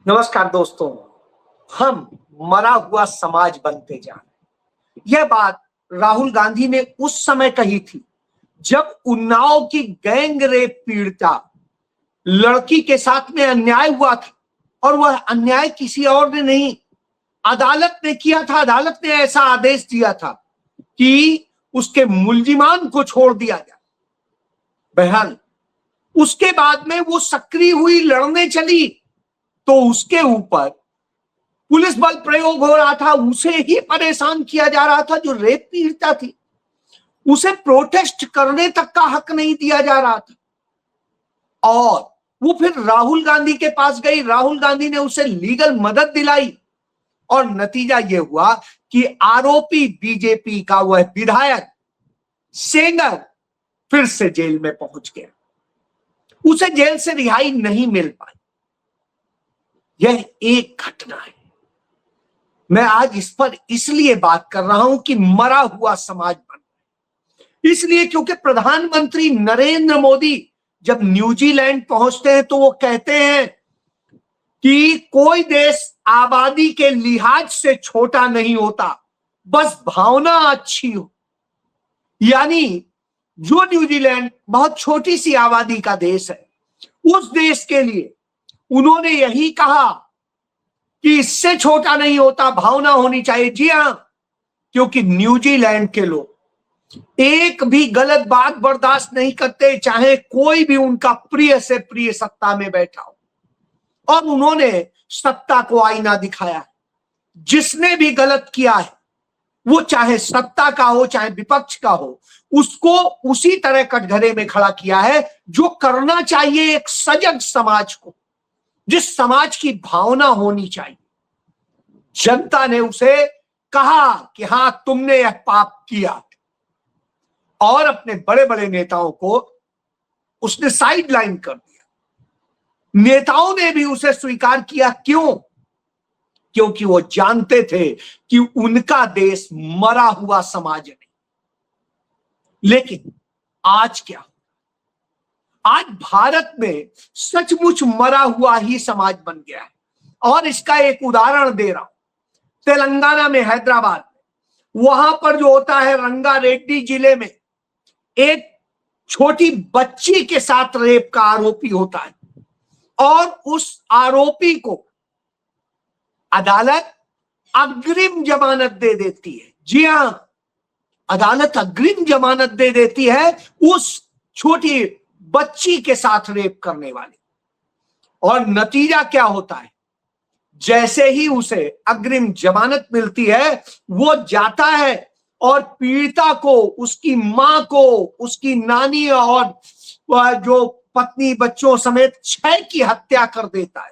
नमस्कार दोस्तों। हम मरा हुआ समाज बनते जा रहे हैं। यह बात राहुल गांधी ने उस समय कही थी जब उन्नाव की गैंग रेप पीड़िता लड़की के साथ में अन्याय हुआ था और वह अन्याय किसी और ने नहीं, अदालत ने किया था। अदालत ने ऐसा आदेश दिया था कि उसके मुल्जिमान को छोड़ दिया जाए। बहरहाल उसके बाद में वो सक्रिय हुई, लड़ने चली, तो उसके ऊपर पुलिस बल प्रयोग हो रहा था। उसे ही परेशान किया जा रहा था जो रेप पीड़िता थी। उसे प्रोटेस्ट करने तक का हक नहीं दिया जा रहा था। और वो फिर राहुल गांधी के पास गई। राहुल गांधी ने उसे लीगल मदद दिलाई और नतीजा ये हुआ कि आरोपी बीजेपी का वह विधायक सेंगर फिर से जेल में पहुंच गया। उसे जेल से रिहाई नहीं मिल पाई। यह एक घटना है। मैं आज इस पर इसलिए बात कर रहा हूं कि मरा हुआ समाज बन रहा है। इसलिए क्योंकि प्रधानमंत्री नरेंद्र मोदी जब न्यूजीलैंड पहुंचते हैं तो वो कहते हैं कि कोई देश आबादी के लिहाज से छोटा नहीं होता, बस भावना अच्छी हो। यानी जो न्यूजीलैंड बहुत छोटी सी आबादी का देश है, उस देश के लिए उन्होंने यही कहा कि इससे छोटा नहीं होता, भावना होनी चाहिए। जी हां, क्योंकि न्यूजीलैंड के लोग एक भी गलत बात बर्दाश्त नहीं करते, चाहे कोई भी उनका प्रिय से प्रिय सत्ता में बैठा हो। और उन्होंने सत्ता को आईना दिखाया। जिसने भी गलत किया है, वो चाहे सत्ता का हो चाहे विपक्ष का हो, उसको उसी तरह कटघरे में खड़ा किया है जो करना चाहिए एक सजग समाज को, जिस समाज की भावना होनी चाहिए। जनता ने उसे कहा कि हां, तुमने यह पाप किया, और अपने बड़े बड़े नेताओं को उसने साइडलाइन कर दिया। नेताओं ने भी उसे स्वीकार किया। क्यों? क्योंकि वो जानते थे कि उनका देश मरा हुआ समाज नहीं। लेकिन आज क्या? आज भारत में सचमुच मरा हुआ ही समाज बन गया है। और इसका एक उदाहरण दे रहा हूं। तेलंगाना में, हैदराबाद में, वहां पर जो होता है, रंगारेड्डी जिले में एक छोटी बच्ची के साथ रेप का आरोपी होता है और उस आरोपी को अदालत अग्रिम जमानत दे देती है। जी हां, अदालत अग्रिम जमानत दे देती है उस छोटी बच्ची के साथ रेप करने वाले। और नतीजा क्या होता है? जैसे ही उसे अग्रिम जमानत मिलती है, वो जाता है और पीड़िता को, उसकी मां को, उसकी नानी और जो पत्नी, बच्चों समेत 6 की हत्या कर देता है।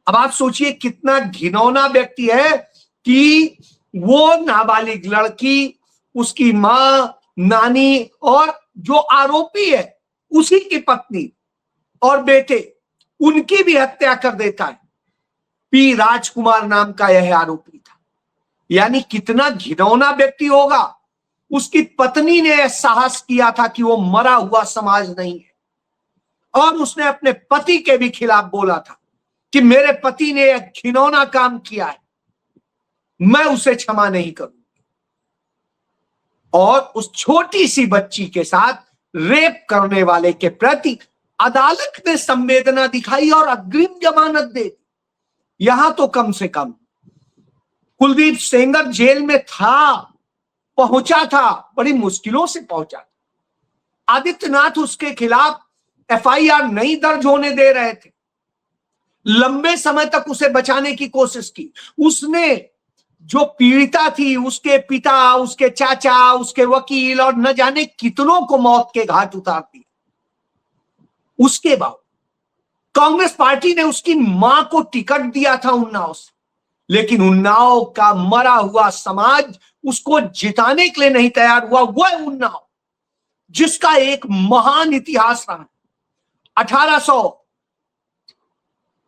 अब आप सोचिए कितना घिनौना व्यक्ति है कि वो नाबालिग लड़की, उसकी मां, नानी और जो आरोपी है उसी की पत्नी और बेटे, उनकी भी हत्या कर देता है। पी राजकुमार नाम का यह आरोपी था। यानी कितना घिनौना व्यक्ति होगा। उसकी पत्नी ने यह साहस किया था कि वो मरा हुआ समाज नहीं है, और उसने अपने पति के भी खिलाफ बोला था कि मेरे पति ने यह घिनौना काम किया है, मैं उसे क्षमा नहीं करूंगी। और उस छोटी सी बच्ची के साथ रेप करने वाले के प्रति अदालत ने संवेदना दिखाई और अग्रिम जमानत दे दी। यहां तो कम से कम कुलदीप सेंगर जेल में था, पहुंचा था, बड़ी मुश्किलों से पहुंचा था। आदित्यनाथ उसके खिलाफ एफआईआर नहीं दर्ज होने दे रहे थे। लंबे समय तक उसे बचाने की कोशिश की। उसने जो पीड़िता थी, उसके पिता, उसके चाचा, उसके वकील और न जाने कितनों को मौत के घाट उतार दिया। उसके बाद कांग्रेस पार्टी ने उसकी मां को टिकट दिया था उन्नाव से, लेकिन उन्नाव का मरा हुआ समाज उसको जिताने के लिए नहीं तैयार हुआ। वह उन्नाव जिसका एक महान इतिहास रहा। 1800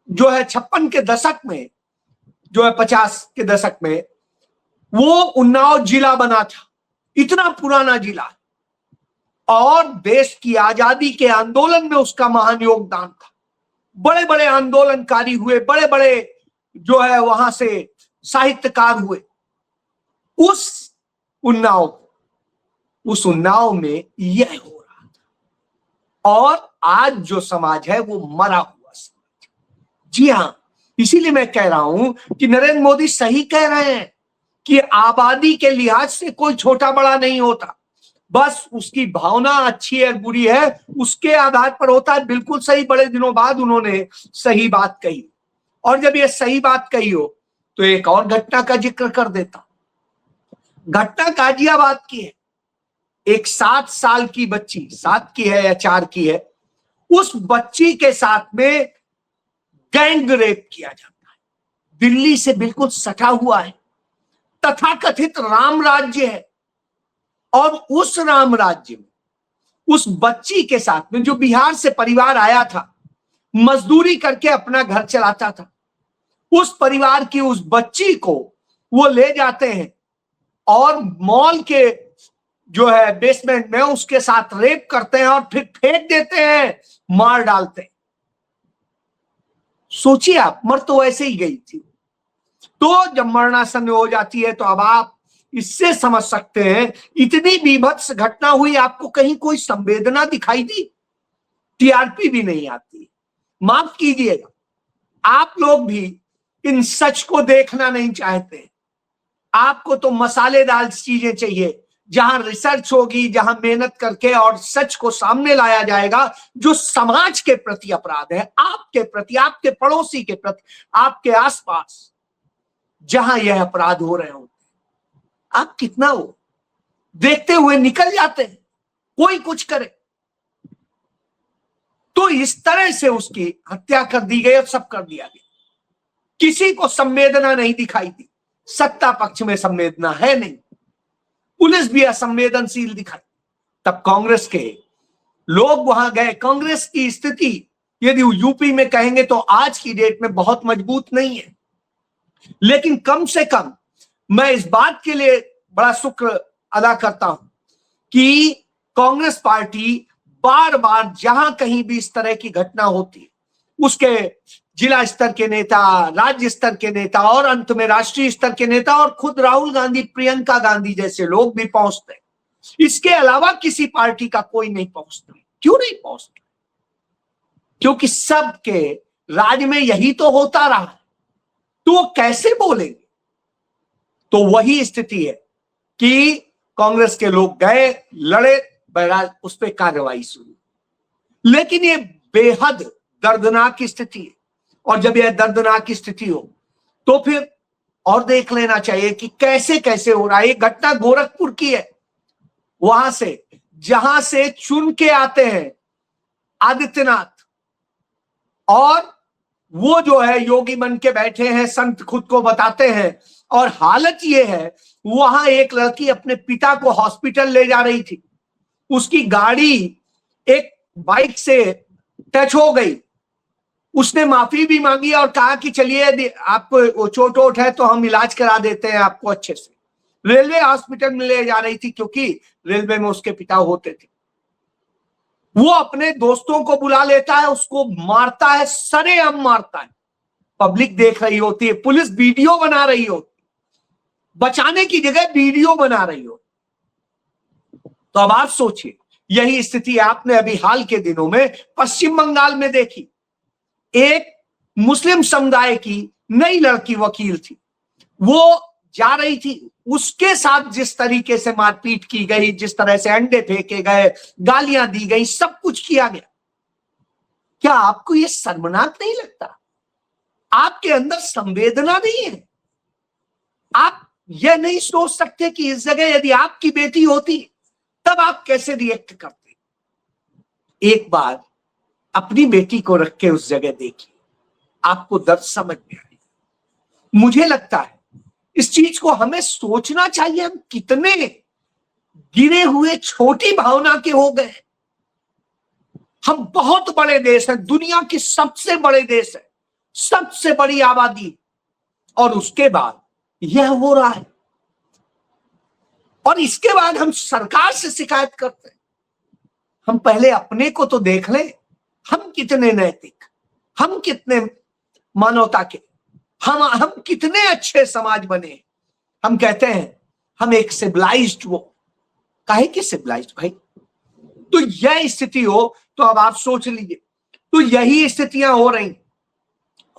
जो है 56 के दशक में, जो है 50 के दशक में, वो उन्नाव जिला बना था। इतना पुराना जिला, और देश की आजादी के आंदोलन में उसका महान योगदान था। बड़े बड़े आंदोलनकारी हुए, बड़े बड़े जो है वहां से साहित्यकार हुए। उस उन्नाव में यह हो रहा था। और आज जो समाज है वो मरा हुआ समाज। जी हां, इसीलिए मैं कह रहा हूं कि नरेंद्र मोदी सही कह रहे हैं कि आबादी के लिहाज से कोई छोटा बड़ा नहीं होता, बस उसकी भावना अच्छी है बुरी है उसके आधार पर होता है। बिल्कुल सही, बड़े दिनों बाद उन्होंने सही बात कही। और जब ये सही बात कही हो तो एक और घटना का जिक्र कर देता। घटना गाजियाबाद की है। एक 7 साल की बच्ची, 7 की है या 4 की है, उस बच्ची के साथ में गैंग रेप किया जाता है। दिल्ली से बिल्कुल सटा हुआ है, तथाकथित राम राज्य है। और उस राम राज्य में उस बच्ची के साथ में, जो बिहार से परिवार आया था, मजदूरी करके अपना घर चलाता था, उस परिवार की उस बच्ची को वो ले जाते हैं और मॉल के जो है बेसमेंट में उसके साथ रेप करते हैं और फिर फेंक देते हैं, मार डालते हैं। सोचिए आप, मर तो वैसे ही गई थी। तो जब मरणासन हो जाती है तो अब आप इससे समझ सकते हैं इतनी बीभत्स घटना हुई, आपको कहीं कोई संवेदना दिखाई दी? टीआरपी भी नहीं आती। माफ कीजिएगा, आप लोग भी इन सच को देखना नहीं चाहते। आपको तो मसालेदार चीजें चाहिए, जहां रिसर्च होगी, जहां मेहनत करके और सच को सामने लाया जाएगा, जो समाज के प्रति अपराध है, आपके प्रति, आपके पड़ोसी के प्रति, आपके आसपास जहां यह अपराध हो रहे हो। आप कितना हो देखते हुए निकल जाते हैं, कोई कुछ करे। तो इस तरह से उसकी हत्या कर दी गई और सब कर दिया गया। किसी को संवेदना नहीं दिखाई दी। सत्ता पक्ष में संवेदना है नहीं, पुलिस भी असंवेदनशील दिखाई। तब कांग्रेस के लोग वहां गए। कांग्रेस की स्थिति यदि यूपी में कहेंगे तो आज की डेट में बहुत मजबूत नहीं है, लेकिन कम से कम मैं इस बात के लिए बड़ा शुक्र अदा करता हूं कि कांग्रेस पार्टी बार बार जहां कहीं भी इस तरह की घटना होती है, उसके जिला स्तर के नेता, राज्य स्तर के नेता और अंत में राष्ट्रीय स्तर के नेता और खुद राहुल गांधी, प्रियंका गांधी जैसे लोग भी पहुंचते हैं। इसके अलावा किसी पार्टी का कोई नहीं पहुंचता। क्यों नहीं पहुंचता? क्योंकि सबके राज्य में यही तो होता रहा है, तो वो कैसे बोलेंगे? तो वही स्थिति है कि कांग्रेस के लोग गए, लड़े, बहरहाल उस पर कार्रवाई शुरू। लेकिन ये बेहद दर्दनाक स्थिति है। और जब यह दर्दनाक स्थिति हो तो फिर और देख लेना चाहिए कि कैसे कैसे हो रहा है। ये घटना गोरखपुर की है, वहां से जहां से चुन के आते हैं आदित्यनाथ, और वो जो है योगी बन के बैठे हैं, संत खुद को बताते हैं। और हालत ये है, वहां एक लड़की अपने पिता को हॉस्पिटल ले जा रही थी, उसकी गाड़ी एक बाइक से टच हो गई। उसने माफी भी मांगी और कहा कि चलिए आपको चोट वोट है तो हम इलाज करा देते हैं आपको अच्छे से। रेलवे हॉस्पिटल में ले जा रही थी क्योंकि रेलवे में उसके पिता होते थे। वो अपने दोस्तों को बुला लेता है, उसको मारता है, सरेआम मारता है। पब्लिक देख रही होती है, पुलिस वीडियो बना रही होती, बचाने की जगह वीडियो बना रही हो। तो अब आप सोचिए, यही स्थिति आपने अभी हाल के दिनों में पश्चिम बंगाल में देखी। एक मुस्लिम समुदाय की नई लड़की वकील थी, वो जा रही थी, उसके साथ जिस तरीके से मारपीट की गई, जिस तरह से अंडे फेंके गए, गालियां दी गई, सब कुछ किया गया। क्या आपको यह शर्मनाक नहीं लगता? आपके अंदर संवेदना नहीं है? आप यह नहीं सोच सकते कि इस जगह यदि आपकी बेटी होती तब आप कैसे रिएक्ट करते? एक बार अपनी बेटी को रख के उस जगह देखिए, आपको दर्द समझ में आएगा। मुझे लगता है इस चीज को हमें सोचना चाहिए, हम कितने गिरे हुए छोटी भावना के हो गए। हम बहुत बड़े देश हैं, दुनिया की सबसे बड़े देश है, सबसे बड़ी आबादी, और उसके बाद यह हो रहा है। और इसके बाद हम सरकार से शिकायत करते हैं। हम पहले अपने को तो देख लें, हम कितने नैतिक, हम कितने मानवता के, हम कितने अच्छे समाज बने। हम कहते हैं हम एक सिविलाइज्ड, वो काहे की सिविलाइज्ड भाई? तो यह स्थिति हो तो अब आप सोच लीजिए, तो यही स्थितियां हो रही।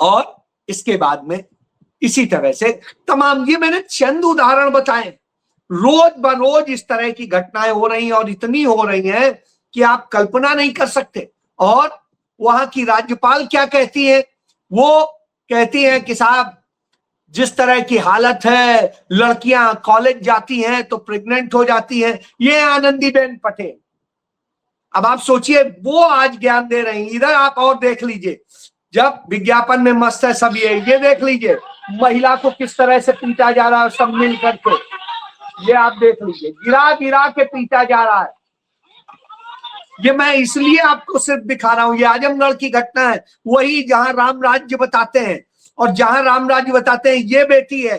और इसके बाद में इसी तरह से तमाम, ये मैंने चंद उदाहरण बताए, रोज बरोज इस तरह की घटनाएं हो रही हैं और इतनी हो रही हैं कि आप कल्पना नहीं कर सकते। और वहां की राज्यपाल क्या कहती है? वो कहती है कि साहब जिस तरह की हालत है, लड़कियां कॉलेज जाती हैं तो प्रेग्नेंट हो जाती हैं। ये आनंदीबेन पटेल, अब आप सोचिए वो आज ज्ञान दे रही हैं। इधर आप और देख लीजिए, जब विज्ञापन में मस्त है सब, ये देख लीजिए महिला को किस तरह से पीटा जा रहा है सब मिल करके, ये आप देख लीजिए, गिरा गिरा के पीटा जा रहा है। ये मैं इसलिए आपको सिर्फ दिखा रहा हूं, ये आजमगढ़ की घटना है, वही जहां राम राज्य बताते हैं। और जहां राम राज्य बताते हैं, ये बेटी है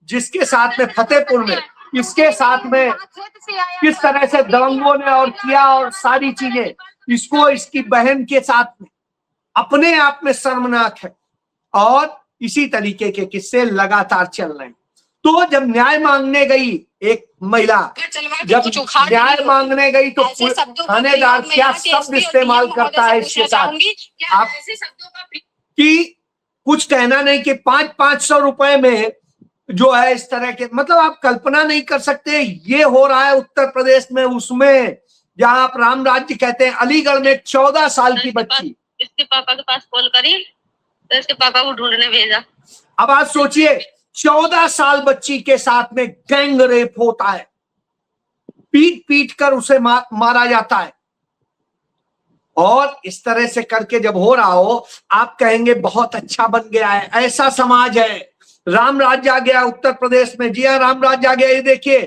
जिसके साथ में फतेहपुर में, इसके साथ में किस तरह से दबंगों ने और किया और सारी चीजें, इसको इसकी बहन के साथ में, अपने आप में शर्मनाक है। और इसी तरीके के किस्से लगातार चल रहे हैं। तो जब न्याय मांगने गई एक महिला, जब न्याय मांगने गई तो थानेदार क्या शब्द इस्तेमाल करता है इसके साथ, आप कि कुछ कहना नहीं कि 500-500 रुपए में जो है इस तरह के, मतलब आप कल्पना नहीं कर सकते। ये हो रहा है उत्तर प्रदेश में, उसमें जहां आप राम राज्य कहते हैं। अलीगढ़ में 14 साल की बच्ची, इसके पापा के पास कॉल करी तो इसके पापा को ढूंढने भेजा। अब आप सोचिए 14 साल बच्ची के साथ में गैंग रेप होता है, पीट पीट कर उसे मारा जाता है। और इस तरह से करके जब हो रहा हो, आप कहेंगे बहुत अच्छा बन गया है, ऐसा समाज है, राम राज्य आ गया उत्तर प्रदेश में। जी हाँ, राम राज्य आ गया। ये देखिए,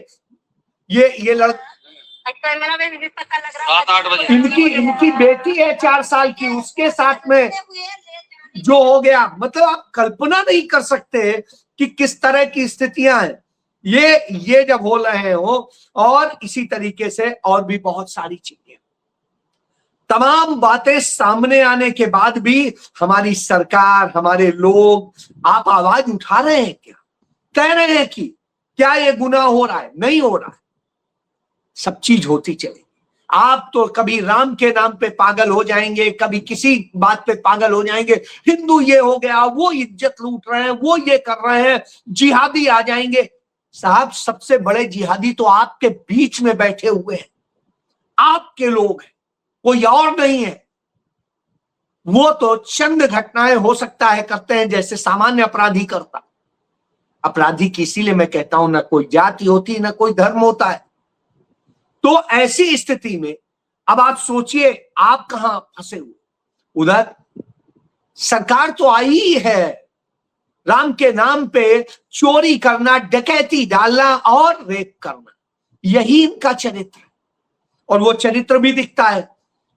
ये लड़का, इनकी बेटी है 4 साल की, उसके साथ में जो हो गया, मतलब आप कल्पना नहीं कर सकते कि किस तरह की स्थितियां हैं ये जब हो रहे हो। और इसी तरीके से और भी बहुत सारी चीजें, तमाम बातें सामने आने के बाद भी हमारी सरकार, हमारे लोग, आप आवाज उठा रहे हैं क्या? कह रहे हैं कि क्या ये गुनाह हो रहा है? नहीं हो रहा है, सब चीज होती चलेगी। आप तो कभी राम के नाम पे पागल हो जाएंगे, कभी किसी बात पे पागल हो जाएंगे, हिंदू ये हो गया, वो इज्जत लूट रहे हैं, वो ये कर रहे हैं, जिहादी आ जाएंगे। साहब सबसे बड़े जिहादी तो आपके बीच में बैठे हुए हैं, आपके लोग हैं, कोई और नहीं है। वो तो चंद घटनाएं हो सकता है करते हैं जैसे सामान्य अपराधी करता। अपराधी की इसीलिए मैं कहता हूं ना कोई जाति होती ना कोई धर्म होता है। तो ऐसी स्थिति में अब आप सोचिए आप कहां फंसे हुए। उधर सरकार तो आई ही है, राम के नाम पे चोरी करना, डकैती डालना और रेप करना, यही इनका चरित्र है। और वो चरित्र भी दिखता है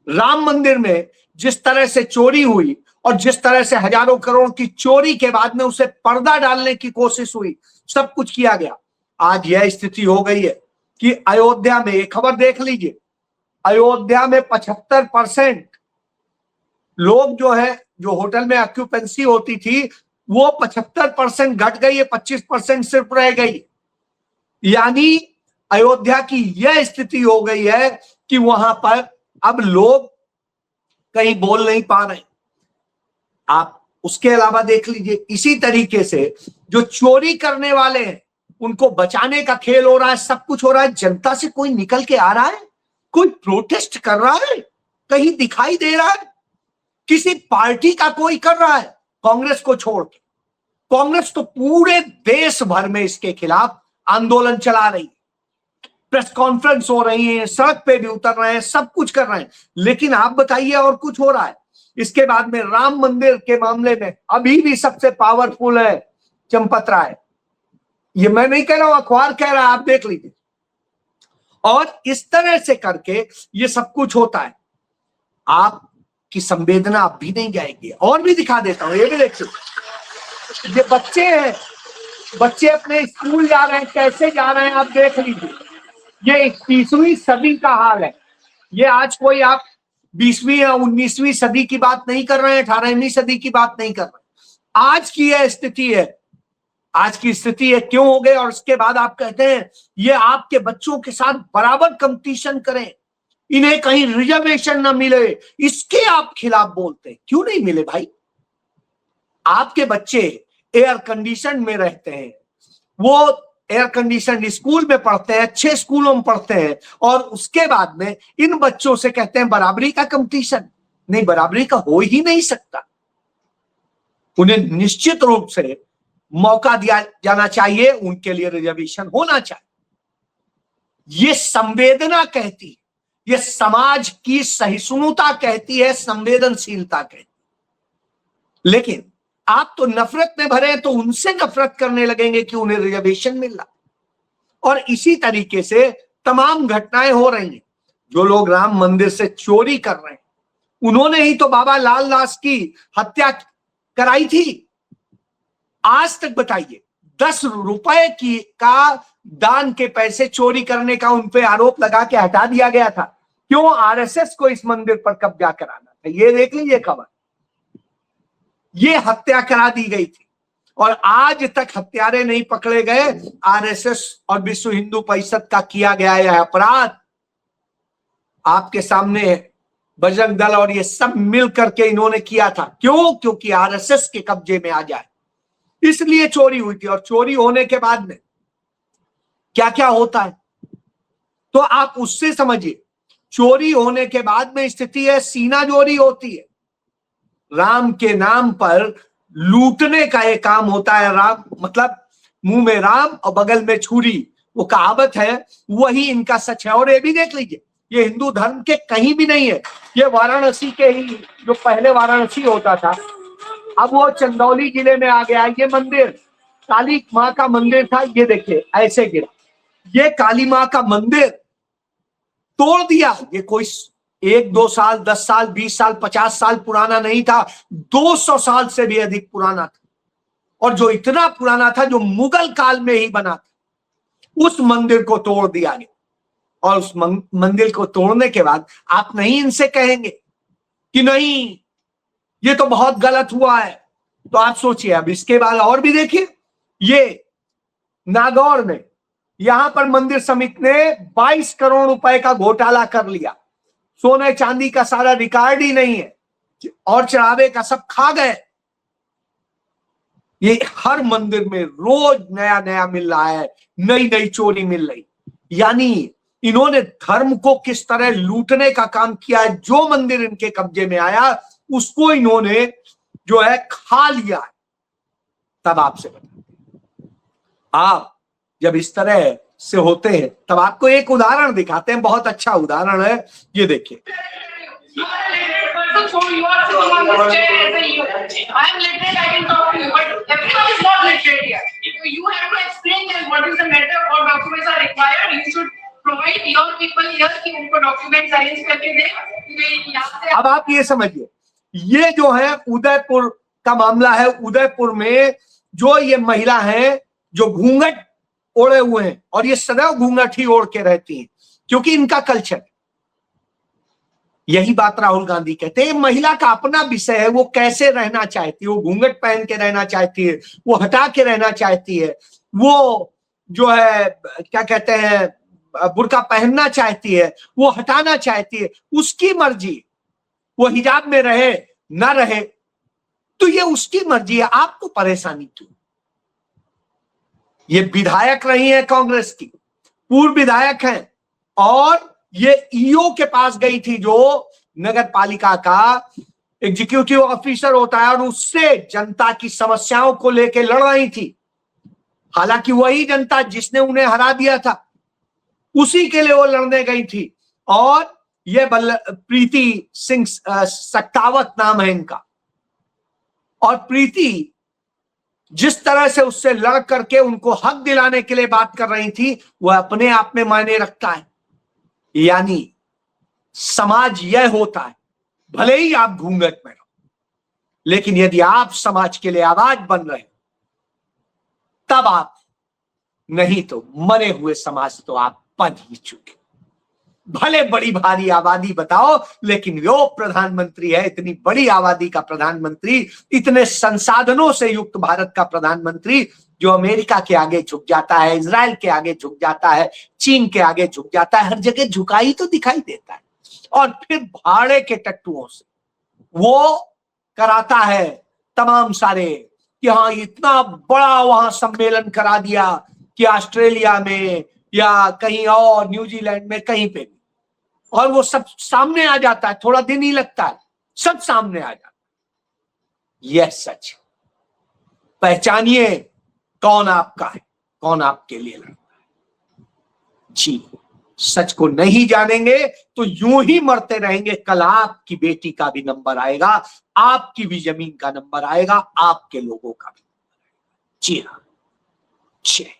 राम मंदिर में, जिस तरह से चोरी हुई और जिस तरह से हजारों करोड़ की चोरी के बाद में उसे पर्दा डालने की कोशिश हुई, सब कुछ किया गया। आज यह स्थिति हो गई है कि अयोध्या में, एक खबर देख लीजिए, अयोध्या में 75% लोग जो है, जो होटल में ऑक्यूपेंसी होती थी वो 75% घट गई है, 25% सिर्फ रह गई। यानी अयोध्या की यह स्थिति हो गई है कि वहां पर अब लोग कहीं बोल नहीं पा रहे। आप उसके अलावा देख लीजिए, इसी तरीके से जो चोरी करने वाले हैं उनको बचाने का खेल हो रहा है, सब कुछ हो रहा है। जनता से कोई निकल के आ रहा है, कोई प्रोटेस्ट कर रहा है, कहीं दिखाई दे रहा है? किसी पार्टी का कोई कर रहा है? कांग्रेस को छोड़ के। कांग्रेस तो पूरे देश भर में इसके खिलाफ आंदोलन चला रही है, प्रेस कॉन्फ्रेंस हो रही है, सड़क पे भी उतर रहे हैं, सब कुछ कर रहे हैं। लेकिन आप बताइए और कुछ हो रहा है? इसके बाद में राम मंदिर के मामले में अभी भी सबसे पावरफुल है चंपत राय। ये मैं नहीं कह रहा हूं, अखबार कह रहा है, आप देख लीजिए। और इस तरह से करके ये सब कुछ होता है। आपकी संवेदना अब भी नहीं जाएगी। और भी दिखा देता हूं, ये भी देखिए, ये बच्चे हैं, बच्चे अपने स्कूल जा रहे हैं, कैसे जा रहे हैं आप देख लीजिए। ये 21वीं सदी का हाल है। ये आज कोई आप 20वीं या 19वीं सदी की बात नहीं कर रहे हैं, 18वीं सदी की बात नहीं कर रहे हैं। आज की यह स्थिति है, आज की स्थिति है, क्यों हो गए? और उसके बाद आप कहते हैं ये आपके बच्चों के साथ बराबर कंपटीशन करें, इन्हें कहीं रिजर्वेशन ना मिले, इसके आप खिलाफ बोलते हैं। क्यों नहीं मिले भाई? आपके बच्चे एयर कंडीशन में रहते हैं, वो एयर कंडीशन स्कूल में पढ़ते हैं, अच्छे स्कूलों में पढ़ते हैं, और उसके बाद में इन बच्चों से कहते हैं बराबरी का कंपटीशन। नहीं, बराबरी का हो ही नहीं सकता। उन्हें निश्चित रूप से मौका दिया जाना चाहिए, उनके लिए रिजर्वेशन होना चाहिए। ये संवेदना कहती है, ये समाज की सहिष्णुता कहती है, संवेदनशीलता कहती है। लेकिन आप तो नफरत में भरे हैं, तो उनसे नफरत करने लगेंगे कि उन्हें रिजर्वेशन मिल रहा। और इसी तरीके से तमाम घटनाएं हो रही हैं। जो लोग राम मंदिर से चोरी कर रहे हैं, उन्होंने ही तो बाबा लाल दास की हत्या कराई थी। आज तक बताइए, 10 रुपए की का दान के पैसे चोरी करने का उन पे आरोप लगा के हटा दिया गया था। क्यों? आरएसएस को इस मंदिर पर कब्जा कराना था। ये देख लीजिए खबर, ये हत्या करा दी गई थी और आज तक हत्यारे नहीं पकड़े गए। आरएसएस और विश्व हिंदू परिषद का किया गया यह अपराध आपके सामने है। बजरंग दल और ये सब मिल करके इन्होंने किया था। क्यों? क्योंकि आरएसएस के कब्जे में आ जाए, इसलिए चोरी हुई थी। और चोरी होने के बाद में क्या क्या होता है, तो आप उससे समझिए। चोरी होने के बाद में स्थिति है, सीना जोरी होती है। राम के नाम पर लूटने का एक काम होता है। राम मतलब मुंह में राम और बगल में छुरी, वो कहावत है, वही इनका सच है। और ये भी देख लीजिए, ये हिंदू धर्म के कहीं भी नहीं है। ये वाराणसी के ही, जो पहले वाराणसी होता था, अब वो चंदौली जिले में आ गया। ये मंदिर काली माँ का मंदिर था, ये देखिए ऐसे गिरा। ये काली माँ का मंदिर तोड़ दिया। ये कोई 1-2 साल, 10 साल, 20 साल, 50 साल पुराना नहीं था, 200 साल से भी अधिक पुराना था। और जो इतना पुराना था, जो मुगल काल में ही बना था, उस मंदिर को तोड़ दिया गया। और उस मंदिर को तोड़ने के बाद आप नहीं इनसे कहेंगे कि नहीं ये तो बहुत गलत हुआ है। तो आप सोचिए, अब इसके बाद और भी देखिए, ये नागौर में यहां पर मंदिर समिति ने 22 करोड़ रुपए का घोटाला कर लिया। सोने चांदी का सारा रिकॉर्ड ही नहीं है, और चढ़ावे का सब खा गए। ये हर मंदिर में रोज नया नया मिल रहा है, नई नई चोरी मिल रही। यानी इन्होंने धर्म को किस तरह लूटने का काम किया है। जो मंदिर इनके कब्जे में आया, उसको इन्होंने जो है खा लिया है। तब आपसे बताते, आप जब इस तरह से होते हैं, तब आपको एक उदाहरण दिखाते हैं, बहुत अच्छा उदाहरण है, ये देखिए। अब आप ये समझिए, ये जो है उदयपुर का मामला है। उदयपुर में जो ये महिला है, जो घूंघट ओढ़े हुए हैं, और ये सदैव घूंघट ही ओढ़ के रहती हैं, क्योंकि इनका कल्चर। यही बात राहुल गांधी कहते हैं, महिला का अपना विषय है, वो कैसे रहना चाहती है। वो घूंघट पहन के रहना चाहती है, वो हटा के रहना चाहती है, वो जो है क्या कहते हैं बुर्का पहनना चाहती है, वो हटाना चाहती है, उसकी मर्जी। वो हिजाब में रहे ना रहे तो ये उसकी मर्जी है, आपको परेशानी क्यों? ये विधायक रही है कांग्रेस की, पूर्व विधायक हैं, और ये ईओ के पास गई थी, जो नगर पालिका का एग्जीक्यूटिव ऑफिसर होता है, और उससे जनता की समस्याओं को लेकर लड़ रही थी। हालांकि वही जनता जिसने उन्हें हरा दिया था, उसी के लिए वो लड़ने गई थी। और ये प्रीति सिंह सक्तावत नाम है इनका। और प्रीति जिस तरह से उससे लड़ करके उनको हक दिलाने के लिए बात कर रही थी, वह अपने आप में मायने रखता है। यानी समाज यह होता है, भले ही आप घूंघट में रहो, लेकिन यदि आप समाज के लिए आवाज बन रहे, तब आप, नहीं तो मरे हुए समाज तो आप बन ही चुके। भले बड़ी भारी आबादी बताओ, लेकिन वो प्रधानमंत्री है, इतनी बड़ी आबादी का प्रधानमंत्री, इतने संसाधनों से युक्त भारत का प्रधानमंत्री, जो अमेरिका के आगे झुक जाता है, इजराइल के आगे झुक जाता है, चीन के आगे झुक जाता है, हर जगह झुकाई तो दिखाई देता है। और फिर भाड़े के टट्टुओं से वो कराता है तमाम सारे कि हाँ इतना बड़ा वहां सम्मेलन करा दिया कि ऑस्ट्रेलिया में या कहीं और न्यूजीलैंड में कहीं पे भी, और वो सब सामने आ जाता है, थोड़ा दिन ही लगता है, सब सामने आ जाता है। यह सच। पहचानिए कौन आपका है, कौन आपके लिए लड़ता है। जी, सच को नहीं जानेंगे तो यूं ही मरते रहेंगे। कल आपकी बेटी का भी नंबर आएगा, आपकी भी जमीन का नंबर आएगा, आपके लोगों का भी। जी हाँ, जय